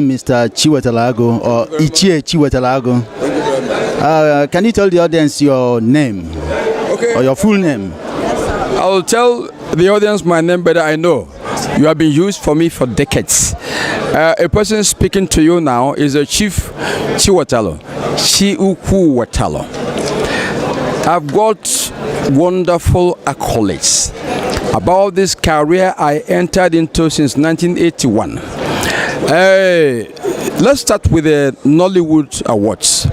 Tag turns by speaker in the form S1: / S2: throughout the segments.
S1: Mr. CHIWETALU AGU or CHIWETALU AGU. Can you tell the audience your name or your full name?
S2: I will tell the audience my name better. I know you have been used for me for decades. A person speaking to you now is the Chief CHIWETALU. I've got wonderful accolades about this career I entered into since 1981. Let's start with the Nollywood Awards.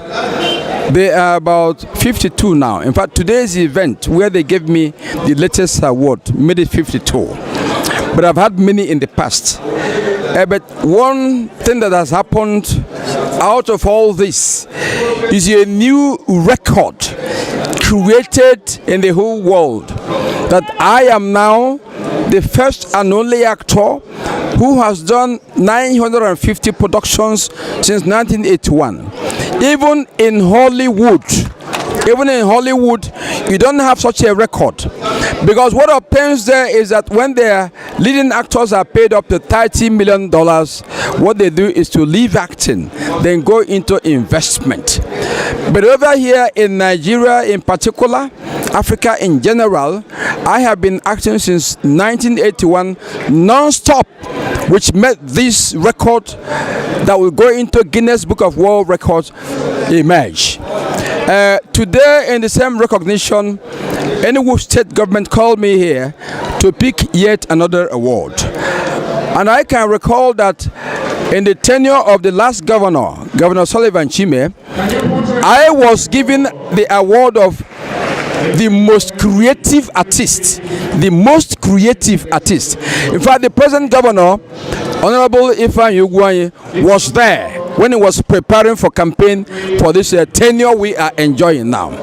S2: They are about 52 now. In fact, today's event where they gave me the latest award made it 52. But I've had many in the past. But one thing that has happened out of all this is a new record created in the whole world, that I am now the first and only actor who has done 950 productions since 1981. Even in Hollywood, you don't have such a record. Because what happens there is that when their leading actors are paid up to $30 million, what they do is to leave acting, then go into investment. But over here in Nigeria in particular, Africa in general, I have been acting since 1981 non-stop, which made this record that will go into Guinness Book of World Records emerge. Today, in the same recognition, Enugu State government called me here to pick yet another award. And I can recall that in the tenure of the last governor, Governor Sullivan Chime, I was given the award of the most creative artist. In fact, the present governor, Honorable Ifeanyi Ugwuanyi, was there when he was preparing for campaign for this tenure we are enjoying now.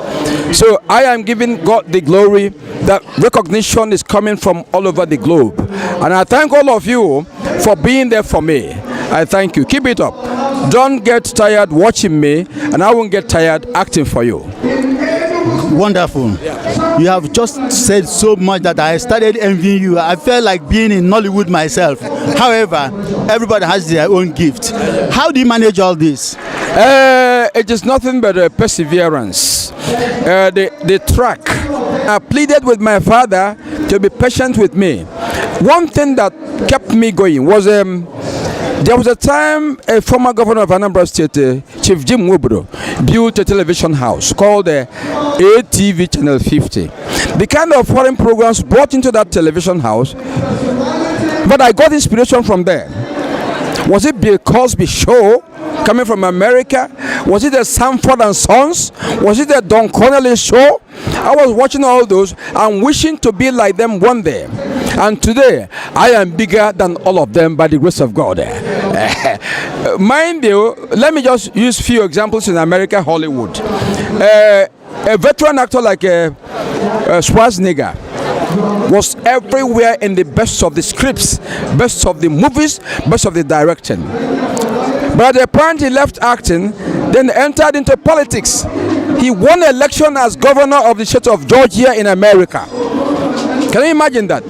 S2: So I am giving God the glory that recognition is coming from all over the globe. And I thank all of you for being there for me. I thank you. Keep it up. Don't get tired watching me, and I won't get tired acting for you.
S1: Wonderful. Yeah. You have just said so much that I started envying you. I felt like being in Nollywood myself. However, everybody has their own gift. How do you manage all this?
S2: It is nothing but perseverance. The track. I pleaded with my father to be patient with me. One thing that kept me going was there was a time a former governor of Anambra State, Chief Jim Nwoburo, built a television house called ATV Channel 50. The kind of foreign programs brought into that television house, but I got inspiration from there. Was it Bill Cosby show coming from America? Was it the Sanford and Sons? Was it the Don Connolly show? I was watching all those and wishing to be like them one day. And today, I am bigger than all of them by the grace of God. Mind you, let me just use few examples in America, Hollywood. A veteran actor like Schwarzenegger was everywhere in the best of the scripts, best of the movies, best of the directing. But at the point he left acting, then entered into politics. He won an election as governor of the state of Georgia in America. Can you imagine that?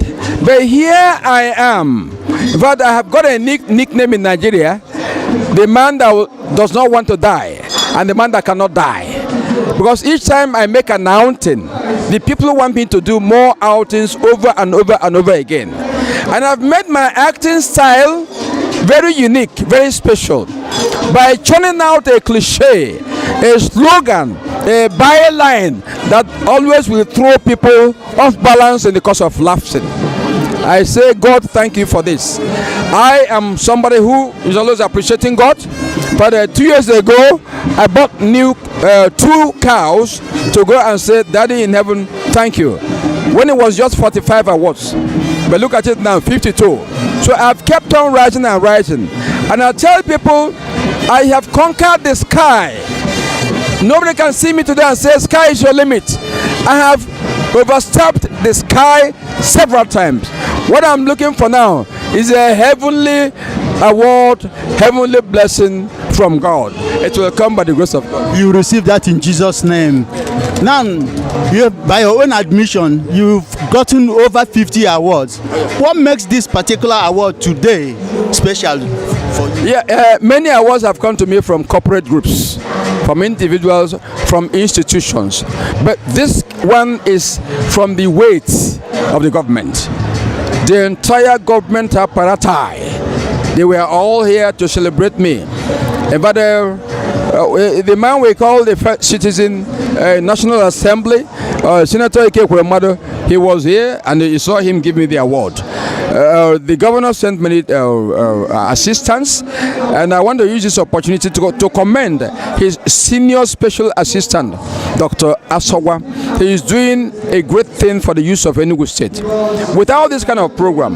S2: But here I am. In fact, I have got a nickname in Nigeria, the man that does not want to die and the man that cannot die. Because each time I make an outing, the people want me to do more outings over and over and over again. And I've made my acting style very unique, very special, by churning out a cliche, a slogan, a byline that always will throw people off balance in the course of laughing. I say, God, thank you for this. I am somebody who is always appreciating God. But 2 years ago, I bought new 2 cows to go and say, Daddy in heaven, thank you. When it was just 45 awards. But look at it now, 52. So I've kept on rising and rising. And I tell people, I have conquered the sky. Nobody can see me today and say, sky is your limit. I have overstepped the sky several times. What I'm looking for now is a heavenly award, heavenly blessing from God. It will come by the grace of God.
S1: You receive that in Jesus' name. Now, by your own admission, you've gotten over 50 awards. What makes this particular award today special? for you?
S2: Yeah, many awards have come to me from corporate groups, from individuals, from institutions. But this one is from the weight of the government. The entire government apparatus, they were all here to celebrate me. But the man we call the first citizen National Assembly, Senator Ike Kwemado, he was here and you saw him give me the award. The governor sent many assistants, and I want to use this opportunity to commend his senior special assistant, Dr. Asawa. He is doing a great thing for the youth of Enugu State. Without this kind of program,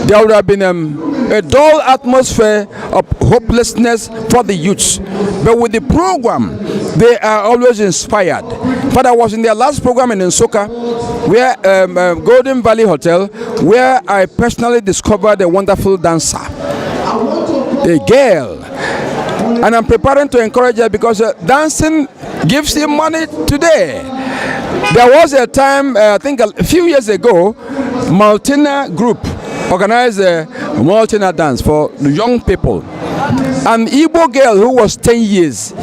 S2: there would have been a dull atmosphere of hopelessness for the youths. But with the program, they are always inspired. But I was in their last program in Nsoka, where Golden Valley Hotel, where I personally discovered a wonderful dancer, a girl. And I'm preparing to encourage her because dancing gives you money today. There was a time, I think a few years ago, Maltina Group organized a Maltina dance for young people. An Igbo girl who was 10 years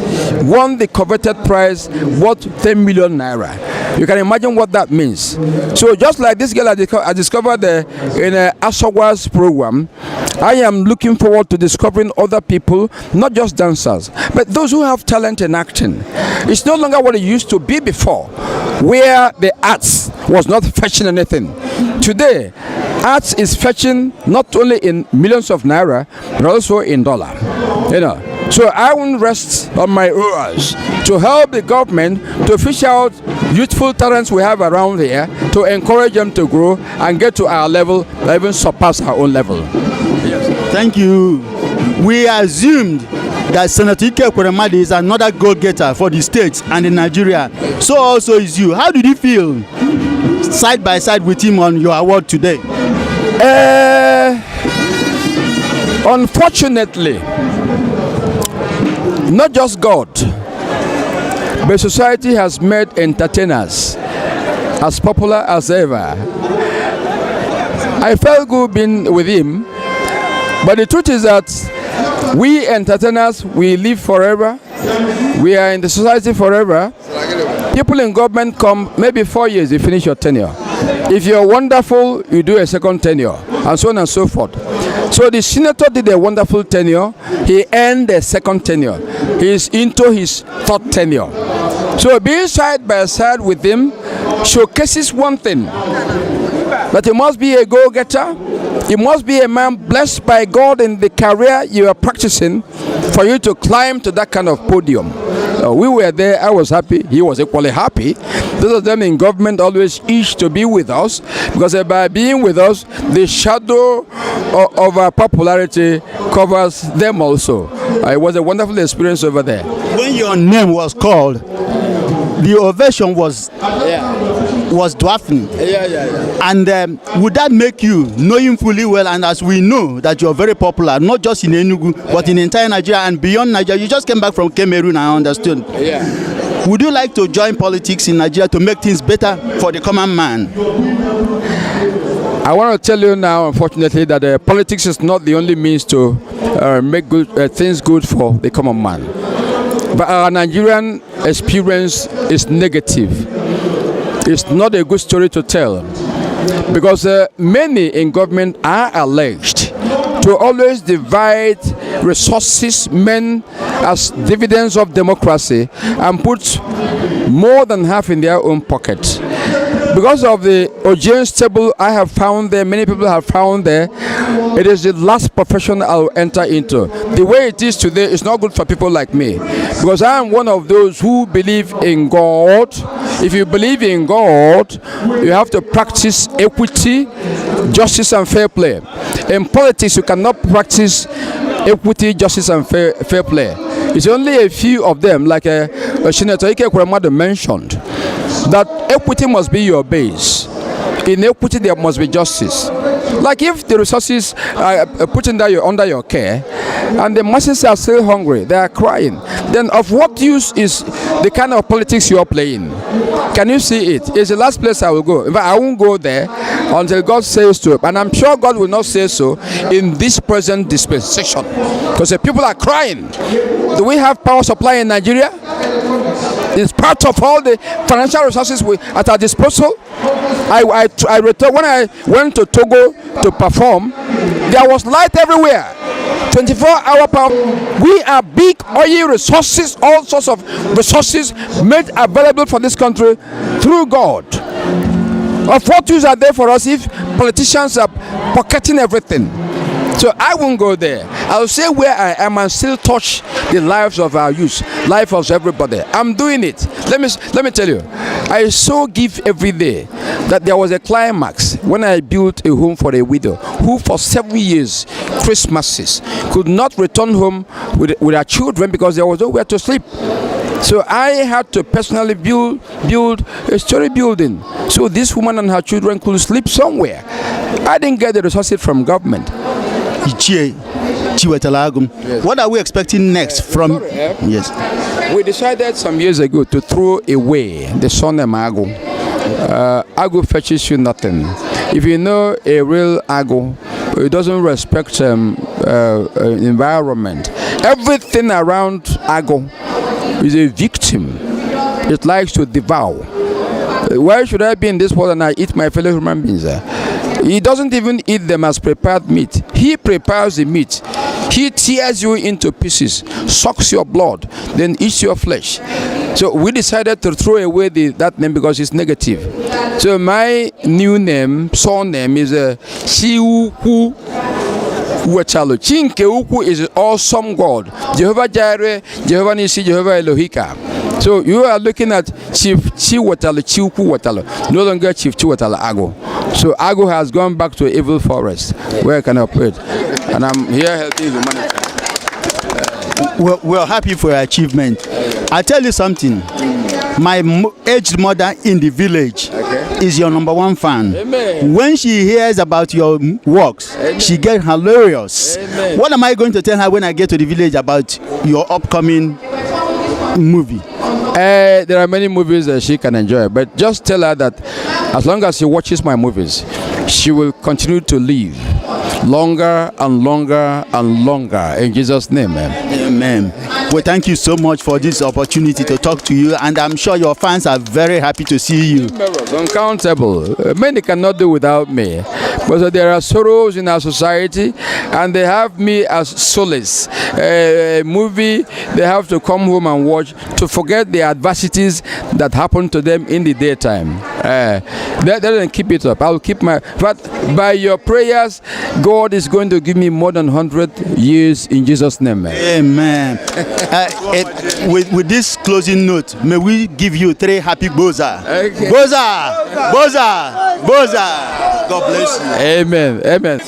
S2: won the coveted prize worth 10 million naira. You can imagine what that means. So just like this girl I discovered in Asawa's program, I am looking forward to discovering other people, not just dancers, but those who have talent in acting. It's no longer what it used to be before, where the arts was not fetching anything. Today, arts is fetching not only in millions of naira, but also in dollar. You know. So I won't rest on my oars to help the government to fish out youthful talents we have around here, to encourage them to grow and get to our level, or even surpass our own level.
S1: Yes. Thank you. We assumed that Senator Ike Ekweremadu is another goal-getter for the state and in Nigeria. So also is you. How did you feel side by side with him on your award today?
S2: Unfortunately, not just God, but society has made entertainers as popular as ever. I felt good being with him, but the truth is that we entertainers, we live forever. We are in the society forever. People in government come maybe 4 years, you finish your tenure. If you're wonderful, you do a second tenure, and so on and so forth. So the senator did a wonderful tenure. He earned a second tenure. He's into his third tenure. So being side by side with him showcases one thing, that he must be a go-getter. He must be a man blessed by God in the career you are practicing for you to climb to that kind of podium. We were there, I was happy, he was equally happy. Those of them in government always itch to be with us, because by being with us, the shadow of our popularity covers them also. It was a wonderful experience over there.
S1: When your name was called, the ovation was dwarfing. And would that make you, knowing fully well, and as we know that you're very popular, not just in Enugu, but in entire Nigeria and beyond Nigeria? You just came back from Cameroon, I understood. Would you like to join politics in Nigeria to make things better for the common man?
S2: I want to tell you now, unfortunately, that politics is not the only means to make things good for the common man. But our Nigerian experience is negative. It's not a good story to tell, because many in government are alleged to always divide resources meant as dividends of democracy and put more than half in their own pocket. Because of the audience table I have found there, many people have found there, it is the last profession I'll enter into. The way it is today is not good for people like me, because I am one of those who believe in God. If you believe in God, you have to practice equity, justice, and fair play. In politics, you cannot practice equity, justice, and fair play. It's only a few of them, like Senator Ike Ekweremadu mentioned, that equity must be your base. In equity, there must be justice. Like if the resources are put under your care, and the masses are still hungry, they are crying, then of what use is the kind of politics you are playing? Can you see it? It's the last place I will go. In fact, I won't go there until God says to it. And I'm sure God will not say so in this present dispensation. Because the people are crying. Do we have power supply in Nigeria? It's part of all the financial resources at our disposal. I returned when I went to Togo to perform. There was light everywhere. 24-hour power. We are big oil resources, all sorts of resources made available for this country through God. Of what use are they for us if politicians are pocketing everything? So I won't go there. I'll say where I am and still touch the lives of our youth, life of everybody. I'm doing it. Let me tell you, I so give every day that there was a climax when I built a home for a widow who for 7 years, Christmases, could not return home with her children because there was nowhere to sleep. So I had to personally build a story building so this woman and her children could sleep somewhere. I didn't get the resources from government.
S1: CHIWETALU AGU. Yes. What are we expecting next from? Yes.
S2: We decided some years ago to throw away the surname Agu. Agu fetches you nothing. If you know a real Agu, it doesn't respect environment. Everything around Agu is a victim. It likes to devour. Why should I be in this world and I eat my fellow human beings? He doesn't even eat them as prepared meat. He prepares the meat. He tears you into pieces, sucks your blood, then eats your flesh. So we decided to throw away that name because it's negative. So my new name, surname is CHIWETALU. Chinkeuku is an awesome God. Jehovah Jireh, Jehovah Nisi, Jehovah Elohika. So you are looking at Chief CHIWETALU, CHIWETALU, no longer Chief CHIWETALU AGU. So Agu has gone back to evil forest where I can operate. And I'm here helping humanity.
S1: We're happy for your achievement. I tell you something. My aged mother in the village is your #1 fan.
S2: Amen.
S1: When she hears about your works, she gets hilarious.
S2: Amen.
S1: What am I going to tell her when I get to the village about your upcoming movie?
S2: There are many movies that she can enjoy, but just tell her that as long as she watches my movies, she will continue to live longer and longer and longer in Jesus' name, man.
S1: Amen. Well, thank you so much for this opportunity to talk to you, and I'm sure your fans are very happy to see you.
S2: Uncountable. Many cannot do without me, but there are sorrows in our society, and they have me as solace. A movie they have to come home and watch to forget the adversities that happen to them in the daytime. They don't keep it up. I'll keep my. But by your prayers, God is going to give me more than 100 years in Jesus' name, man.
S1: Amen. With this closing note, may we give you 3 happy Boza.
S2: Okay.
S1: Boza, Boza, Boza. God bless you.
S2: Amen. Amen.